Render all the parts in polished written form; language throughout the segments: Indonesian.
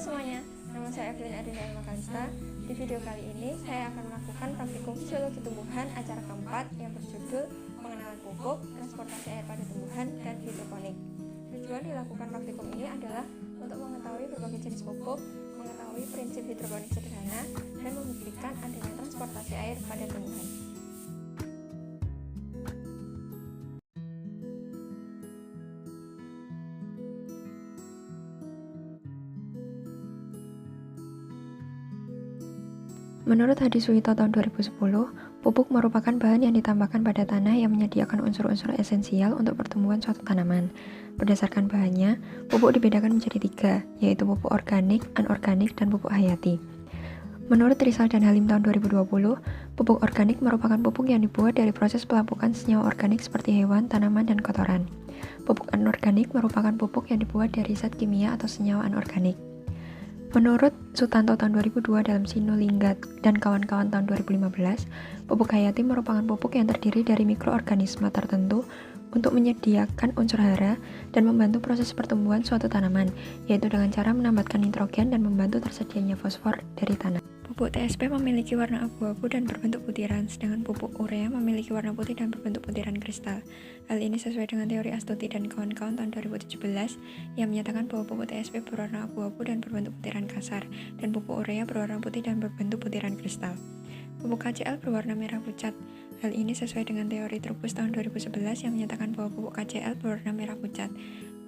semuanya, nama saya Evelyn Adinda Elma Kalista. Di video kali ini saya akan melakukan praktikum fisiologi tumbuhan acara keempat yang berjudul pengenalan pupuk, transportasi air pada tumbuhan, dan hidroponik. Tujuan dilakukan praktikum ini adalah untuk mengetahui berbagai jenis pupuk, mengetahui prinsip hidroponik sederhana, dan membuktikan adanya transportasi air pada tumbuhan. Menurut Hadi Suwito tahun 2010, pupuk merupakan bahan yang ditambahkan pada tanah yang menyediakan unsur-unsur esensial untuk pertumbuhan suatu tanaman. Berdasarkan bahannya, pupuk dibedakan menjadi 3, yaitu pupuk organik, anorganik, dan pupuk hayati. Menurut Rizal dan Halim tahun 2020, pupuk organik merupakan pupuk yang dibuat dari proses pelapukan senyawa organik seperti hewan, tanaman, dan kotoran. Pupuk anorganik merupakan pupuk yang dibuat dari zat kimia atau senyawa anorganik. Menurut Sutanto tahun 2002 dalam Sinulinga dan kawan-kawan tahun 2015, pupuk hayati merupakan pupuk yang terdiri dari mikroorganisme tertentu untuk menyediakan unsur hara dan membantu proses pertumbuhan suatu tanaman, yaitu dengan cara menambahkan nitrogen dan membantu tersedianya fosfor dari tanah. Pupuk TSP memiliki warna abu-abu dan berbentuk butiran, sedangkan pupuk urea memiliki warna putih dan berbentuk butiran kristal. Hal ini sesuai dengan teori Astuti dan kawan-kawan tahun 2017 yang menyatakan bahwa pupuk TSP berwarna abu-abu dan berbentuk butiran kasar, dan pupuk urea berwarna putih dan berbentuk butiran kristal. Pupuk KCl berwarna merah pucat. Hal ini sesuai dengan teori Trubus tahun 2011 yang menyatakan bahwa pupuk KCl berwarna merah pucat.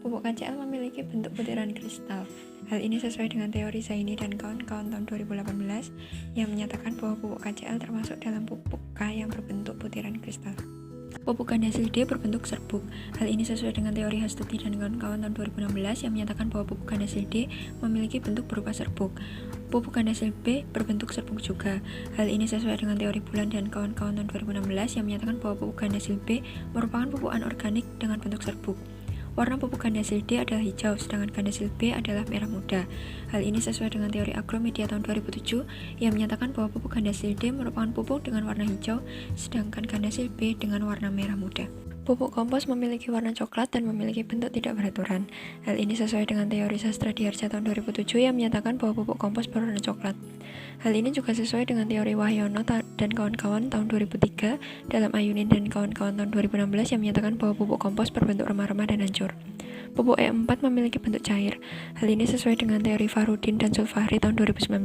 Pupuk KCl memiliki bentuk butiran kristal. Hal ini sesuai dengan teori Zaini dan kawan-kawan tahun 2018 yang menyatakan bahwa pupuk KCl termasuk dalam pupuk K yang berbentuk butiran kristal. Pupuk gandasil D berbentuk serbuk. Hal ini sesuai dengan teori Hastuti dan kawan-kawan tahun 2016 yang menyatakan bahwa pupuk gandasil D memiliki bentuk berupa serbuk. Pupuk gandasil B berbentuk serbuk juga. Hal ini sesuai dengan teori Bulan dan kawan-kawan tahun 2016 yang menyatakan bahwa pupuk gandasil B merupakan pupuk anorganik dengan bentuk serbuk. Warna pupuk gandasil D adalah hijau, sedangkan gandasil B adalah merah muda. Hal ini sesuai dengan teori Agromedia tahun 2007 yang menyatakan bahwa pupuk gandasil D merupakan pupuk dengan warna hijau, sedangkan gandasil B dengan warna merah muda. Pupuk kompos memiliki warna coklat dan memiliki bentuk tidak beraturan. Hal ini sesuai dengan teori Sastra Diharja tahun 2007 yang menyatakan bahwa pupuk kompos berwarna coklat. Hal ini juga sesuai dengan teori Wahyono dan kawan-kawan tahun 2003 dalam Ayunin dan kawan-kawan tahun 2016 yang menyatakan bahwa pupuk kompos berbentuk remah-remah dan hancur. Pupuk E4 memiliki bentuk cair. Hal ini sesuai dengan teori Farudin dan Zulfahri tahun 2019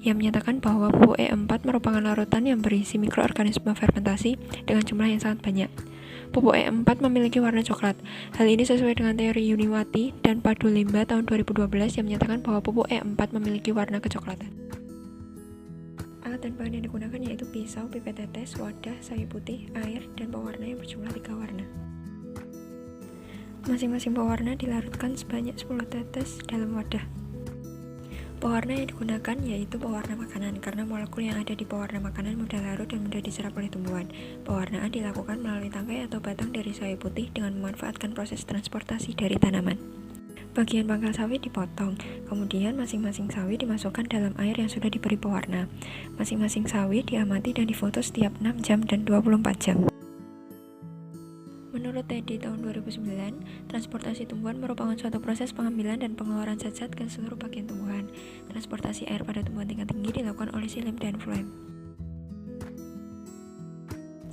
yang menyatakan bahwa pupuk E4 merupakan larutan yang berisi mikroorganisme fermentasi dengan jumlah yang sangat banyak. Pupuk E4 memiliki warna coklat. Hal ini sesuai dengan teori Yuniwati dan Padulimba tahun 2012 yang menyatakan bahwa pupuk E4 memiliki warna kecoklatan. Alat dan bahan yang digunakan yaitu pisau, pipet tetes, wadah, sawi putih, air, dan pewarna yang berjumlah 3 warna. Masing-masing pewarna dilarutkan sebanyak 10 tetes dalam wadah. Pewarna yang digunakan yaitu pewarna makanan, karena molekul yang ada di pewarna makanan mudah larut dan mudah diserap oleh tumbuhan. Pewarnaan dilakukan melalui tangkai atau batang dari sawi putih dengan memanfaatkan proses transportasi dari tanaman. Bagian pangkal sawi dipotong, kemudian masing-masing sawi dimasukkan dalam air yang sudah diberi pewarna. Masing-masing sawi diamati dan difoto setiap 6 jam dan 24 jam. Menurut Teddy tahun 2009, transportasi tumbuhan merupakan suatu proses pengambilan dan pengeluaran zat-zat ke seluruh bagian tumbuhan. Transportasi air pada tumbuhan tingkat tinggi dilakukan oleh xilem dan floem.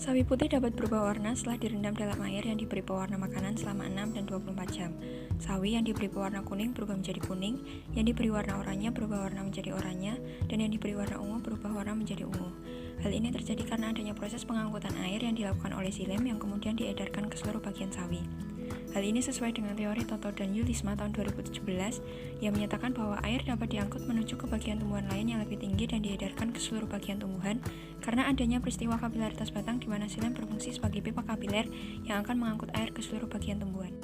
Sawi putih dapat berubah warna setelah direndam dalam air yang diberi pewarna makanan selama 6 dan 24 jam. Sawi yang diberi pewarna kuning berubah menjadi kuning, yang diberi warna oranye berubah warna menjadi oranye, dan yang diberi warna ungu berubah warna menjadi ungu. Hal ini terjadi karena adanya proses pengangkutan air yang dilakukan oleh xilem yang kemudian diedarkan ke seluruh bagian sawi. Hal ini sesuai dengan teori Toto dan Yulisma tahun 2017 yang menyatakan bahwa air dapat diangkut menuju ke bagian tumbuhan lain yang lebih tinggi dan diedarkan ke seluruh bagian tumbuhan karena adanya peristiwa kapilaritas batang di mana xilem berfungsi sebagai pipa kapiler yang akan mengangkut air ke seluruh bagian tumbuhan.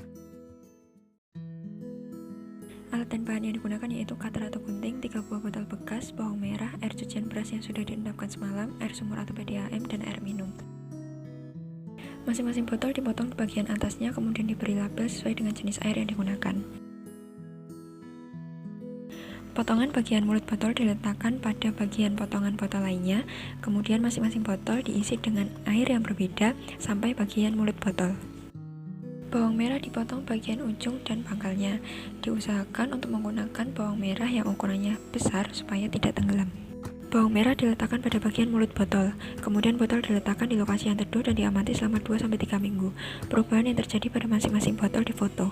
Alat dan bahan yang digunakan yaitu cutter atau gunting, 3 buah botol bekas, bawang merah, air cucian beras yang sudah direndamkan semalam, air sumur atau PDAM, dan air minum. Masing-masing botol dipotong di bagian atasnya, kemudian diberi label sesuai dengan jenis air yang digunakan. Potongan bagian mulut botol diletakkan pada bagian potongan botol lainnya, kemudian masing-masing botol diisi dengan air yang berbeda sampai bagian mulut botol. Bawang merah dipotong bagian ujung dan pangkalnya. Diusahakan untuk menggunakan bawang merah yang ukurannya besar supaya tidak tenggelam. Bawang merah diletakkan pada bagian mulut botol, kemudian botol diletakkan di lokasi yang teduh dan diamati selama 2-3 minggu. Perubahan yang terjadi pada masing-masing botol difoto.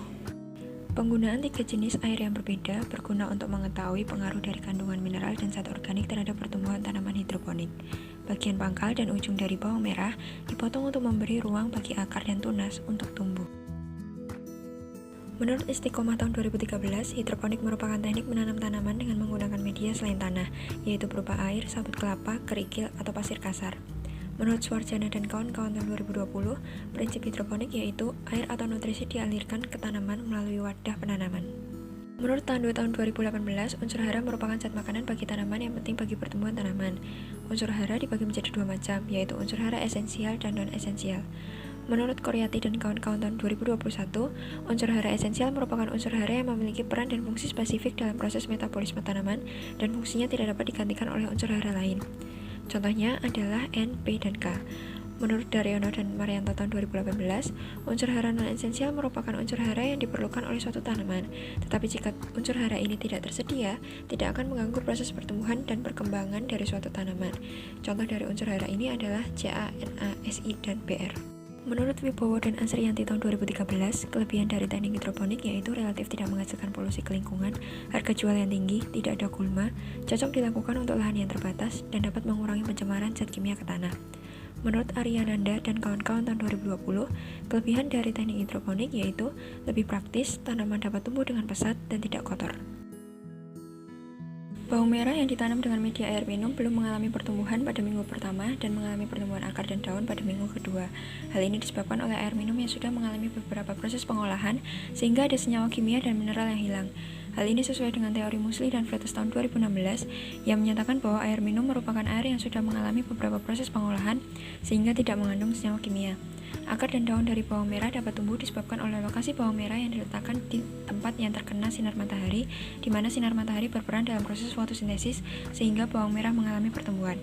Penggunaan 3 jenis air yang berbeda berguna untuk mengetahui pengaruh dari kandungan mineral dan zat organik terhadap pertumbuhan tanaman hidroponik. Bagian pangkal dan ujung dari bawang merah dipotong untuk memberi ruang bagi akar dan tunas untuk tumbuh. Menurut Istiqomah tahun 2013, hidroponik merupakan teknik menanam tanaman dengan menggunakan media selain tanah, yaitu berupa air, sabut kelapa, kerikil, atau pasir kasar. Menurut Swarjana dan kawan-kawan tahun 2020, prinsip hidroponik yaitu air atau nutrisi dialirkan ke tanaman melalui wadah penanaman. Menurut Tandu tahun 2018, unsur hara merupakan zat makanan bagi tanaman yang penting bagi pertumbuhan tanaman. Unsur hara dibagi menjadi 2 macam, yaitu unsur hara esensial dan non-esensial. Menurut Koryati dan kawan-kawan tahun 2021, unsur hara esensial merupakan unsur hara yang memiliki peran dan fungsi spesifik dalam proses metabolisme tanaman dan fungsinya tidak dapat digantikan oleh unsur hara lain. Contohnya adalah N, P, dan K. Menurut Daryono dan Marianto tahun 2018, unsur hara non-esensial merupakan unsur hara yang diperlukan oleh suatu tanaman, tetapi jika unsur hara ini tidak tersedia, tidak akan mengganggu proses pertumbuhan dan perkembangan dari suatu tanaman. Contoh dari unsur hara ini adalah Ca, Na, Si, dan Br. Menurut Wibowo dan Asriyanti tahun 2013, kelebihan dari teknik hidroponik yaitu relatif tidak menghasilkan polusi ke lingkungan, harga jual yang tinggi, tidak ada gulma, cocok dilakukan untuk lahan yang terbatas, dan dapat mengurangi pencemaran zat kimia ke tanah. Menurut Aryananda dan kawan-kawan tahun 2020, kelebihan dari teknik hidroponik yaitu lebih praktis, tanaman dapat tumbuh dengan pesat dan tidak kotor. Bawang merah yang ditanam dengan media air minum belum mengalami pertumbuhan pada minggu pertama dan mengalami pertumbuhan akar dan daun pada minggu kedua. Hal ini disebabkan oleh air minum yang sudah mengalami beberapa proses pengolahan sehingga ada senyawa kimia dan mineral yang hilang. Hal ini sesuai dengan teori Musli dan Freitas tahun 2016 yang menyatakan bahwa air minum merupakan air yang sudah mengalami beberapa proses pengolahan sehingga tidak mengandung senyawa kimia. Akar dan daun dari bawang merah dapat tumbuh disebabkan oleh lokasi bawang merah yang diletakkan di tempat yang terkena sinar matahari, di mana sinar matahari berperan dalam proses fotosintesis sehingga bawang merah mengalami pertumbuhan.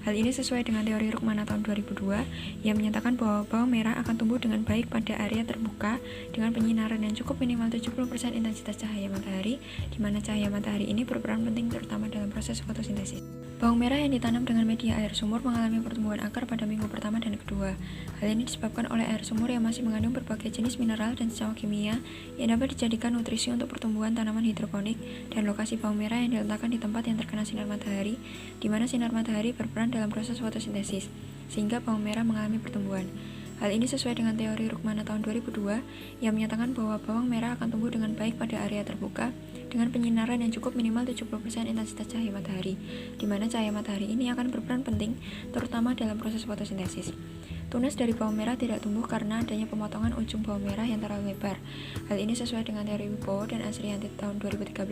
Hal ini sesuai dengan teori Rukmana tahun 2002 yang menyatakan bahwa bawang merah akan tumbuh dengan baik pada area terbuka dengan penyinaran yang cukup minimal 70% intensitas cahaya matahari, di mana cahaya matahari ini berperan penting terutama dalam proses fotosintesis. Bawang merah yang ditanam dengan media air sumur mengalami pertumbuhan akar pada minggu pertama dan kedua. Hal ini disebabkan oleh air sumur yang masih mengandung berbagai jenis mineral dan senyawa kimia yang dapat dijadikan nutrisi untuk pertumbuhan tanaman hidroponik, dan lokasi bawang merah yang diletakkan di tempat yang terkena sinar matahari, di mana sinar matahari berperan dalam proses fotosintesis, sehingga bawang merah mengalami pertumbuhan. Hal ini sesuai dengan teori Rukmana tahun 2002 yang menyatakan bahwa bawang merah akan tumbuh dengan baik pada area terbuka dengan penyinaran yang cukup minimal 70% intensitas cahaya matahari, di mana cahaya matahari ini akan berperan penting terutama dalam proses fotosintesis. Tunas dari bawang merah tidak tumbuh karena adanya pemotongan ujung bawang merah yang terlalu lebar. Hal ini sesuai dengan teori Wibowo dan Asriyanti tahun 2013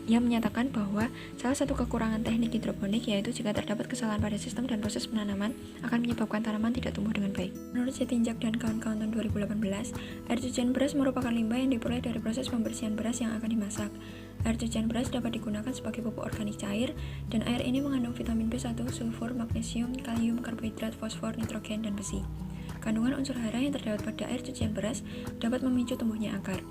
yang menyatakan bahwa salah satu kekurangan teknik hidroponik yaitu jika terdapat kesalahan pada sistem dan proses penanaman akan menyebabkan tanaman tidak tumbuh dengan baik. Menurut Sitinjak dan kawan-kawan tahun 2018, air cucian beras merupakan limbah yang diperoleh dari proses pembersihan beras yang akan dimasak. Air cucian beras dapat digunakan sebagai pupuk organik cair, dan air ini mengandung vitamin B1, sulfur, magnesium, kalium, karbohidrat, fosfor, nitrogen, dan besi. Kandungan unsur hara yang terdapat pada air cucian beras dapat memicu tumbuhnya akar.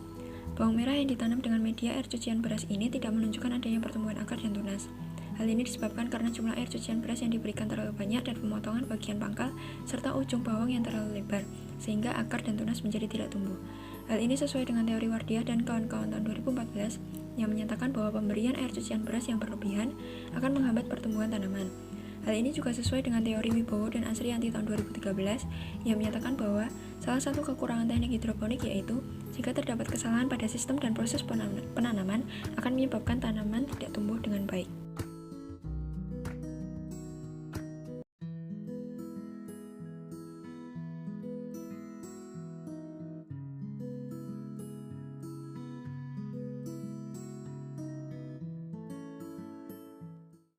Bawang merah yang ditanam dengan media air cucian beras ini tidak menunjukkan adanya pertumbuhan akar dan tunas. Hal ini disebabkan karena jumlah air cucian beras yang diberikan terlalu banyak dan pemotongan bagian pangkal serta ujung bawang yang terlalu lebar, sehingga akar dan tunas menjadi tidak tumbuh. Hal ini sesuai dengan teori Wardiah dan kawan-kawan tahun 2014 yang menyatakan bahwa pemberian air cucian beras yang berlebihan akan menghambat pertumbuhan tanaman. Hal ini juga sesuai dengan teori Wibowo dan Asriyanti tahun 2013 yang menyatakan bahwa salah satu kekurangan teknik hidroponik yaitu jika terdapat kesalahan pada sistem dan proses penanaman akan menyebabkan tanaman tidak tumbuh dengan baik.